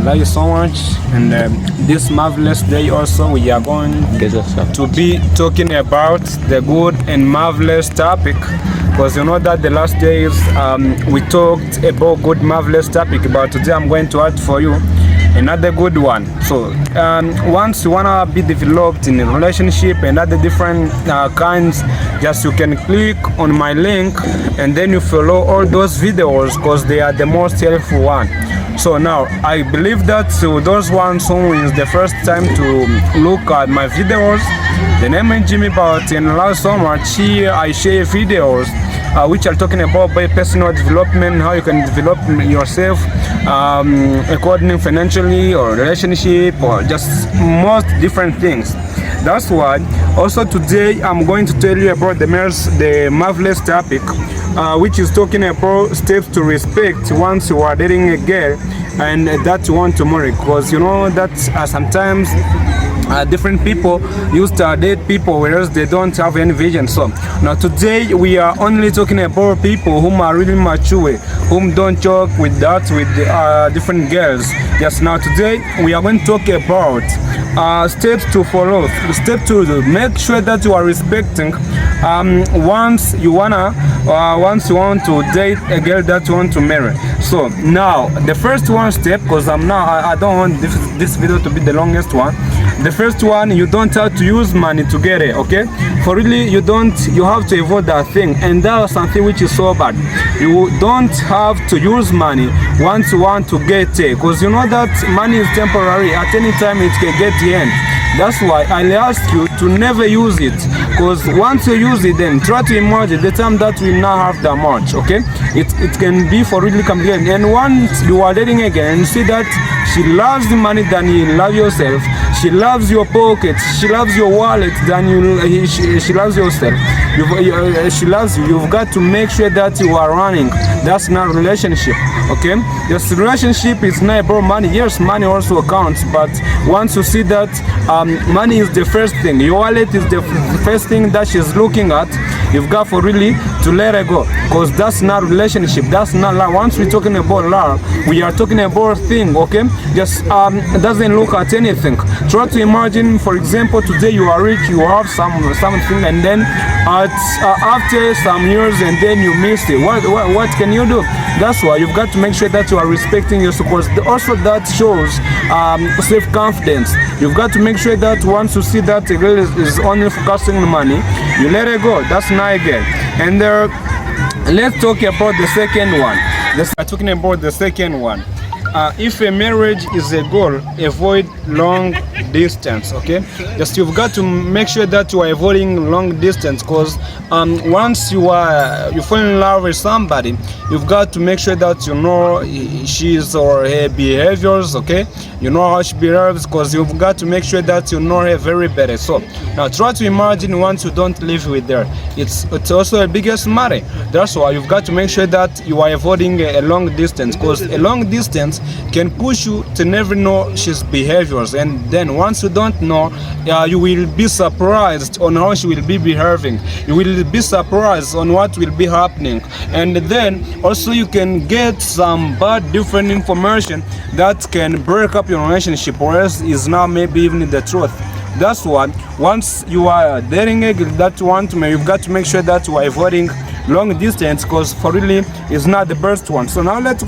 love you so much. And this marvelous day also, we are going to be talking about the good and marvelous topic. Because you know that the last days we talked about good marvelous topic, but today I'm going to add for you another good one. So once you wanna be developed in a relationship and other different kinds, just you can click on my link and then you follow all those videos because they are the most helpful one. So now I believe that those ones who is the first time to look at my videos, the name is Jimmy Bahati, and last so much here I share videos which are talking about personal development, how you can develop yourself according financially or relationship or just most different things. That's why also today I'm going to tell you about the marvelous topic which is talking about steps to respect once you are dating a girl and that you want to marry, because you know that sometimes different people used to date people whereas they don't have any vision. So now today we are only talking about people whom are really mature, whom don't joke with different girls. Just now today we are going to talk about steps to follow. Step 2, make sure that you are respecting once you want to date a girl that you want to marry. So now the first one step, because I don't want this video to be the longest one. The first one, you don't have to use money to get it, okay? For really, you have to avoid that thing, and that is something which is so bad. You don't have to use money once you want to get it, because you know that money is temporary. At any time it can get the end. That's why I ask you to never use it, because once you use it, then try to imagine the time that will not have that much, okay? It can be for really complicated. And once you are dating again and see that she loves the money than you love yourself, she loves your pocket, she loves your wallet than she loves yourself, she loves you, you've got to make sure that you are running. That's not a relationship, okay? This relationship is not about money. Yes, money also counts, but once you see that money is the first thing, your wallet is the first thing that she's looking at, you've got for really to let her go, because that's not relationship, that's not love. Once we're talking about love, we are talking about thing, okay? Just doesn't look at anything. Try to imagine, for example, today you are rich, you have something, and then after some years and then you missed it. What can you do? That's why you've got to make sure that you are respecting your support. Also that shows self-confidence. You've got to make sure that once you see that a girl is only focusing on money, you let her go. That's not a girl. And let's talk about the second one. Talking about the second one. If a marriage is a goal, avoid long distance, okay? Just you've got to make sure that you are avoiding long distance, because once you fall in love with somebody, you've got to make sure that you know she's or her behaviors, okay? You know how she behaves, because you've got to make sure that you know her very better. So now try to imagine once you don't live with her, it's also a biggest matter. That's why you've got to make sure that you are avoiding a long distance, because a long distance can push you to never know she's behaviors, and then once you don't know, you will be surprised on how she will be behaving. You will be surprised on what will be happening, and then also you can get some bad different information that can break up your relationship, or else is not maybe even the truth. That's why once you are dating a girl that you want to marry, you've got to make sure that you are avoiding long distance, because for really is not the best one. So now let's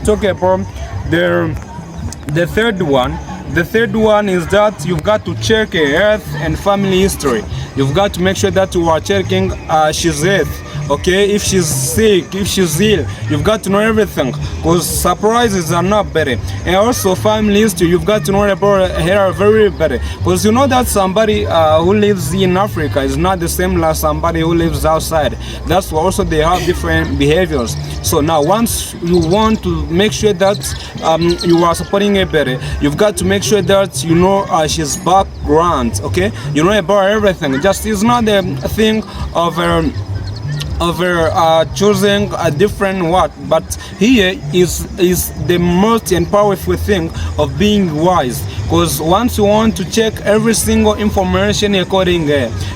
talk about the third one. The third one is that you've got to check her health and family history. You've got to make sure that you are checking she's health. Okay, if she's sick, if she's ill, you've got to know everything, because surprises are not better. And also family history, you've got to know about her very better, because you know that somebody who lives in Africa is not the same as somebody who lives outside. That's why also they have different behaviors. So now once you want to make sure that you are supporting her better, you've got to make sure that you know she's background, okay? You know about everything. Just it's not a thing of choosing a different what, but here is the most and powerful thing of being wise. because once you want to check every single information according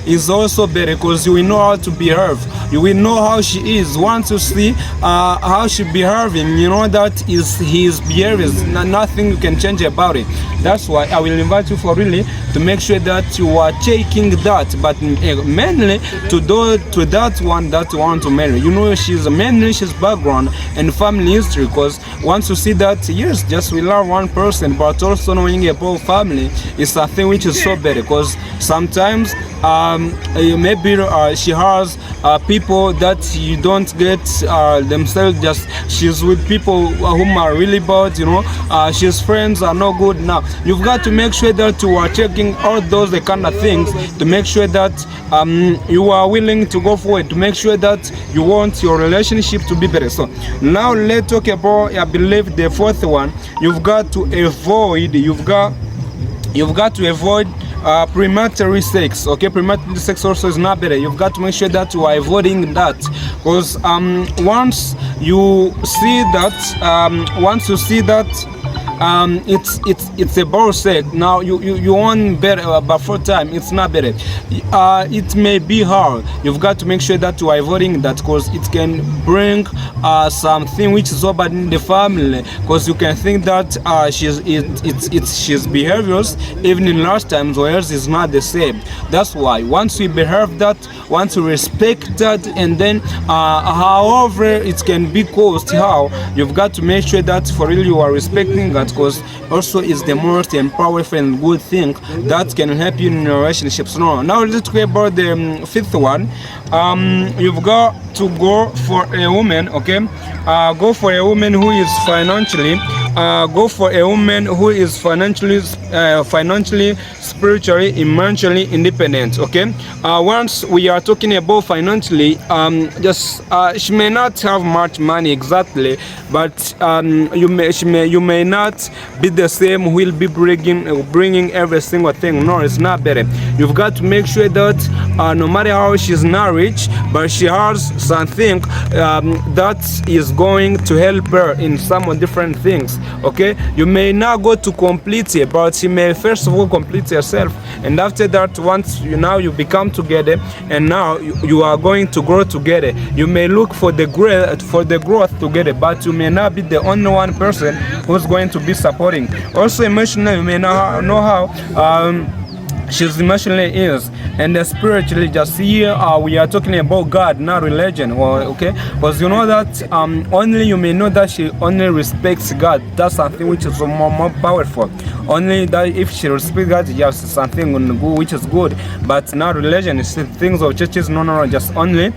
is also better, because you will know how to behave, you will know how she is. Once you see how she behaving, you know that is his behavior, nothing you can change about it. That's why I will invite you for really to make sure that you are checking that, but mainly to that one that you want to marry. You know, she's mainly she's background and family history, because once you see that, yes, just we love one person, but also knowing about family is something which is so better, because sometimes maybe she has people that you don't get themselves, just she's with people whom are really bad, you know, she's friends are no good. Now you've got to make sure that you are checking all those the kind of things to make sure that you are willing to go forward, to make sure that you want your relationship to be better. So now let's talk about, I believe, the fourth one. You've got to avoid premarital sex. Okay, premarital sex also is not better. You've got to make sure that you are avoiding that, because once you see that it's a ball set. Now you want better, but for time it's not better. It may be hard. You've got to make sure that you are avoiding that, because it can bring something which is so bad in the family, because you can think that she's behaviors even in last times, whereas it's not the same. That's why once you behave that, once you respect that, and then however it can be caused, how you've got to make sure that for real you are respecting that, because also is the most and powerful and good thing that can help you in your relationships. Now let's talk about the fifth one. You've got to go for a woman, okay? Go for a woman who is financially spiritually, emotionally independent. Okay, once we are talking about financially, just she may not have much money exactly, but you may not be the same who will be bringing every single thing. No, it's not better. You've got to make sure that no matter how she's not rich, but she has something that is going to help her in some different things. Okay, you may not go to complete it, but you may first of all complete yourself, and after that, once you become together, and now you are going to grow together. You may look for the growth together, but you may not be the only one person who's going to be supporting. Also emotionally, you may not know how she's emotionally is, and spiritually, just here we are talking about God, not religion. Well, okay, because you know that only you may know that she only respects God. That's something which is more powerful. Only that if she respects God, yes, something which is good, but not religion. It's things of churches. No, just only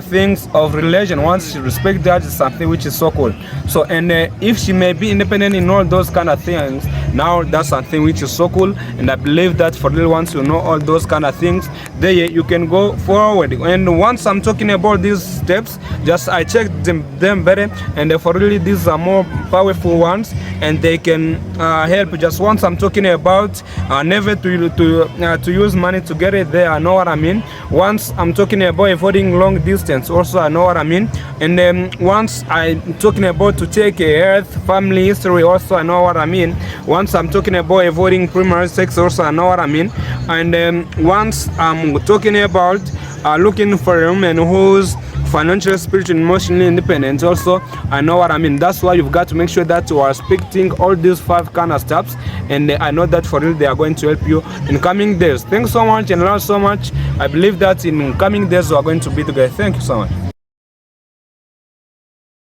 things of religion. Once she respects God, it's something which is so cool. So, and if she may be independent in all those kind of things, now that's something which is so cool. And I believe that for little ones you know all those kind of things, there you can go forward. And once I'm talking about these steps, just I checked them better, and for really these are more powerful ones, and they can help. Just once I'm talking about never to use money to get it there, I know what I mean. Once I'm talking about avoiding long distance, also I know what I mean. And then once I'm talking about to take a health, family history, also I know what I mean. Once I'm talking about avoiding primary sex, also I know what I mean. And once I'm talking about looking for a woman who's financially, spiritually, emotionally independent, also I know what I mean. That's why you've got to make sure that you are respecting all these 5 kind of steps, and I know that for real they are going to help you in coming days. Thanks so much and love so much. I believe that in coming days we are going to be together. Thank you so much.